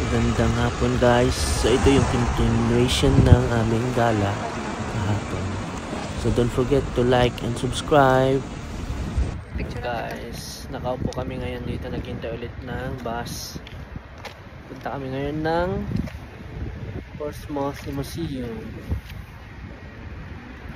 Magandang hapon guys. So ito yung continuation ng aming gala kahapon. So don't forget to like and subscribe. Guys, nakaupo kami ngayon dito, naghintay ulit ng bus. Punta kami ngayon ng Portsmouth Museum.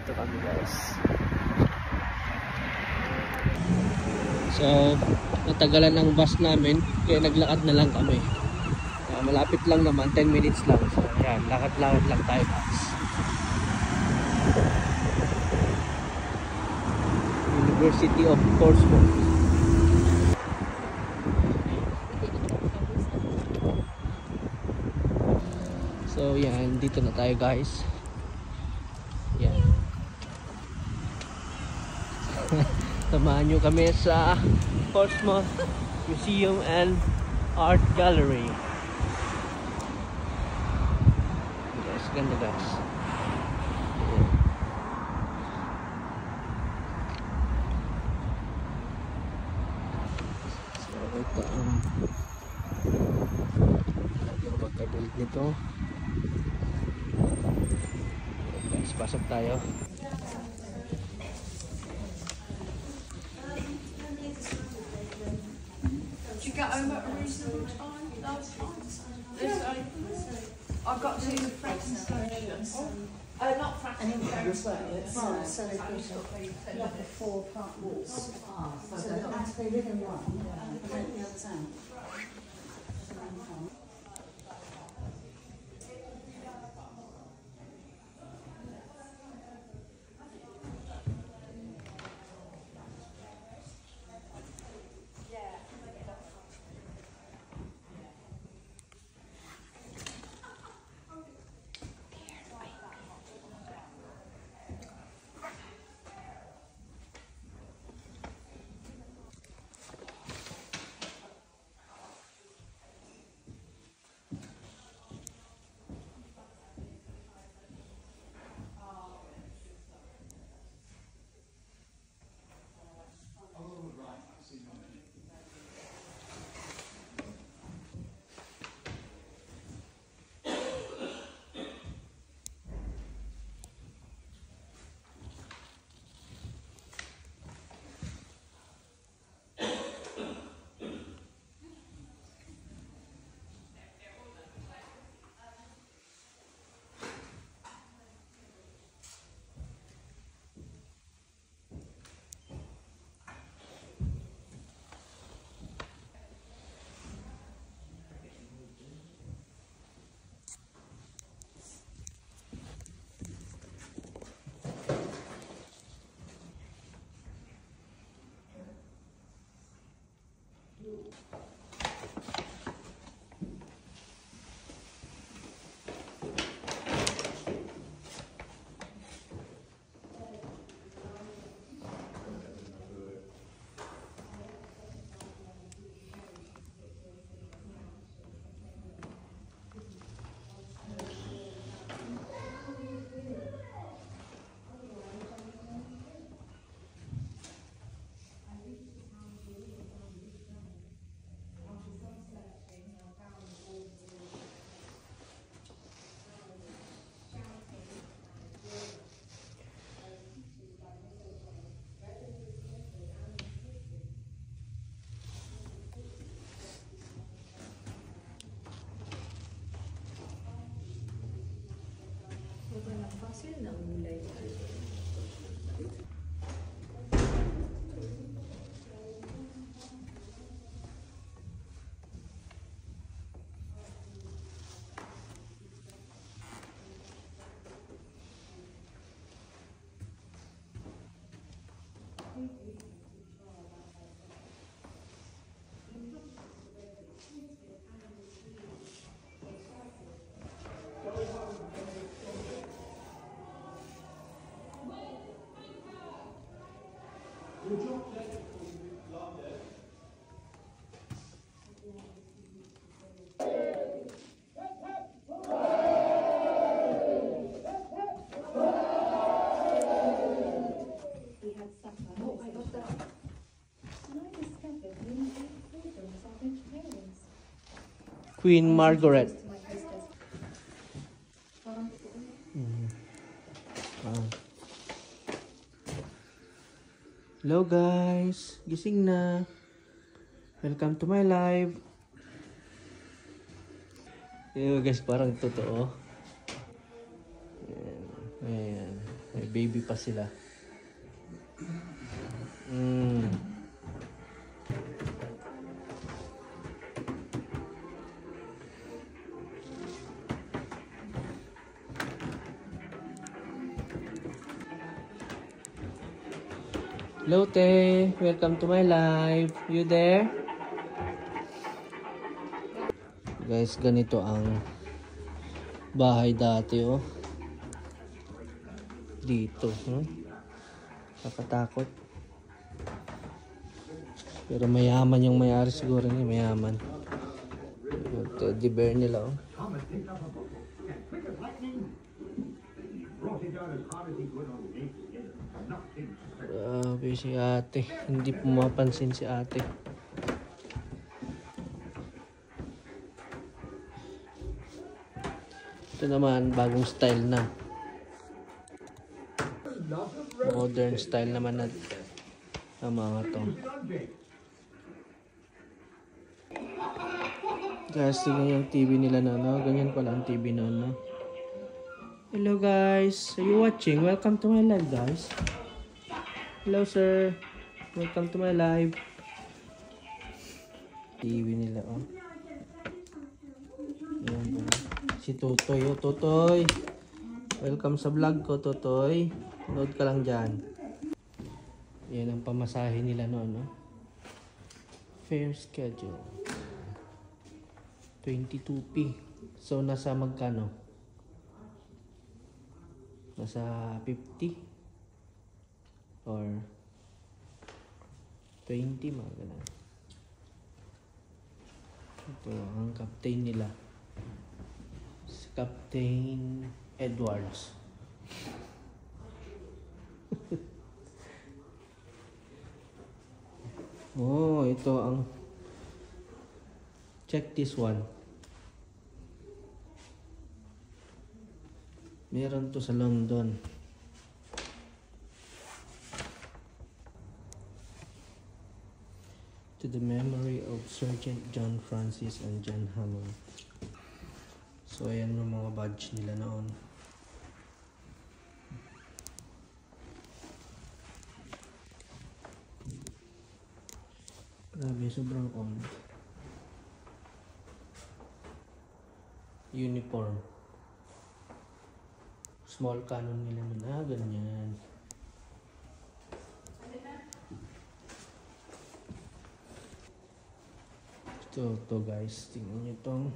Ito kami guys. So natagalan ng bus namin kaya naglakad na lang kami. Malapit lang naman, 10 minutes lang. So yan, lakad-lakad lang tayo guys. University of Portsmouth. So yan, dito na tayo guys. Yan. Samahan nyo kami sa Portsmouth Museum and Art Gallery. Guys, ganda guys. Yan. So ito ang yung pagka-build nito. Guys, pasok tayo. Did you get home at a reasonable time last night? I've got to do the Frankenstein. Not Frankenstein as well. It's So they've got like 4 apartments. So they live in one, and rent the others out. Fácil na mulay. Queen Margaret. Hello guys, gising na. Welcome to my live. Guys, parang totoo. Ayan. May baby pa sila. Hello, Te. Welcome to my live. You there? Guys, ganito ang bahay dati, oh. Dito, Nakatakot. Pero mayaman yung may-ari siguro niya, mayaman. Teddy bear nila, oh. Grabe si ate. Hindi pumapansin si ate. Ito naman, bagong style na. Modern style naman na mga to. Guys, tingnan yung TV nila na, no? Ganyan pala ang TV na, no? Hello guys, are you watching? Welcome to my live, guys. Hello sir, welcome to my live. TV nila, oh. Ayan, si Totoy, oh. Totoy, welcome sa vlog ko, Totoy. Nood ka lang dyan. Yan ang pamasahe nila noon, no? Fare schedule 22p. So nasa magkano? Nasa 50 or 20, mga ganun. Ito ang captain nila, si Captain Edwards. Oh, ito ang check this one. Meron to sa London. To the memory of Sergeant John Francis and John Hammond. So ayan yung mga badge nila noon. Grabe, sobrang old. Uniform. Small cannon nila nun. Ganyan. Ito guys, tingnan nyo itong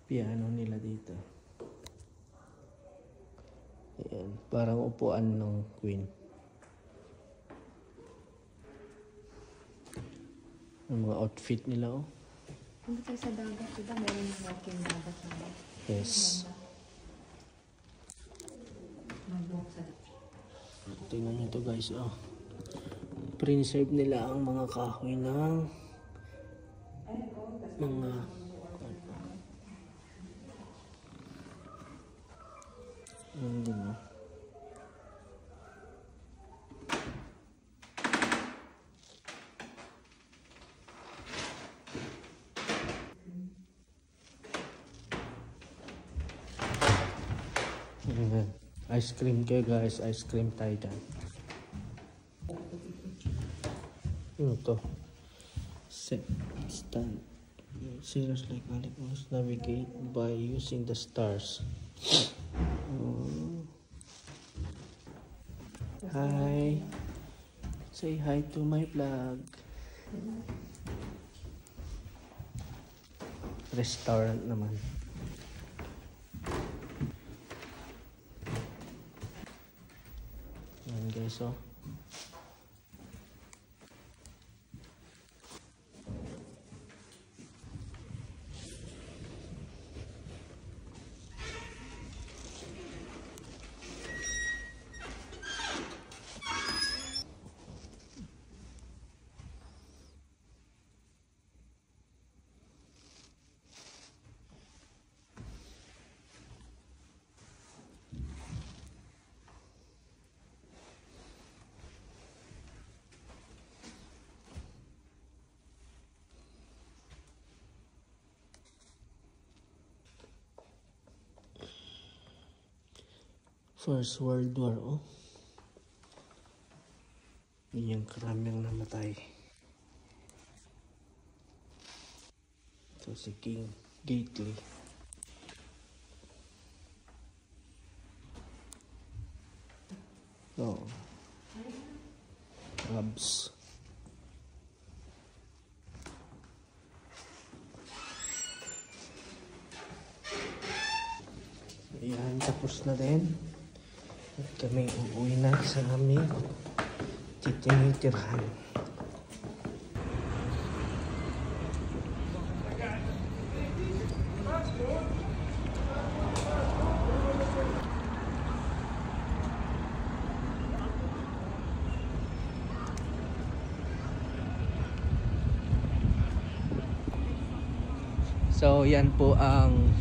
piano nila dito. Ayan, parang upuan ng Queen. Ang mga outfit nila, oh. Punta tayo sa dagat, diba? Meron yung walking dagat na. Yes. Mag-walk sa dagat. Tingnan nyo ito guys, oh. Preserve nila ang mga kahoy ng mga din, oh. Ice cream kayo guys, ice cream tayo dyan. Ano to? Set stand. Sailors like Alec must navigate by using the stars. Hi. Say hi to my vlog. Restaurant naman. Yan guys, oh. First World War, oh. Yun yung karaming namatay. So, si King Gately. Oh. Cubs. Ayan, tapos na din. At kami uuwi na sa aming titinitirhan. So, yan po ang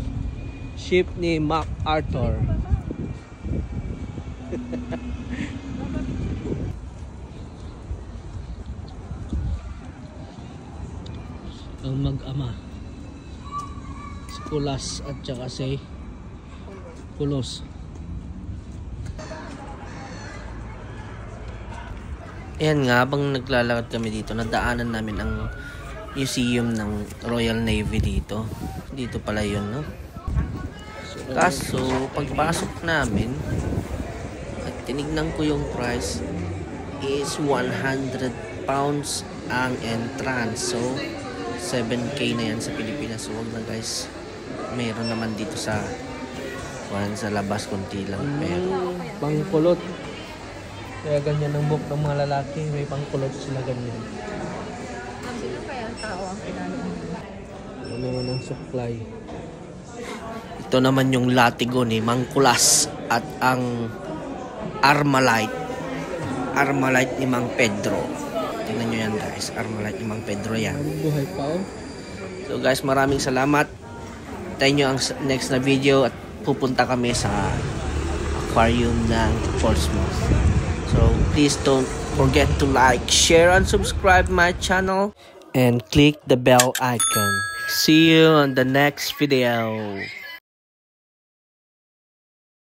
ship ni MacArthur. Ang mag-ama. Si Kulas at saka si Kulos. Ayan nga, habang naglalakad kami dito, nadaanan namin ang museum ng Royal Navy dito. Dito pala yun, no? Kaso, pagpasok namin, at tinignan ko yung price, is 100 pounds ang entrance. So, 7K na yan sa Pilipinas. So, wag na guys. Mayroon naman dito sa labas, konti lang. Pero, pangkulot. Kaya ganyan ang book ng mga lalaki. May pangkulot sila ganyan. Sino kaya ang tao ang kinanong? Ano naman ang supply. Ito naman yung latigo ni Mang Kulas at ang Armalite. Armalite ni Mang Pedro. Tingnan nyo yan guys. Armalite ni Mang Pedro yan. Buhay pa oh. So guys, maraming salamat. Tayo nyo ang next na video at pupunta kami sa aquarium ng Portsmouth. So please don't forget to like, share, and subscribe my channel. And click the bell icon. See you on the next video.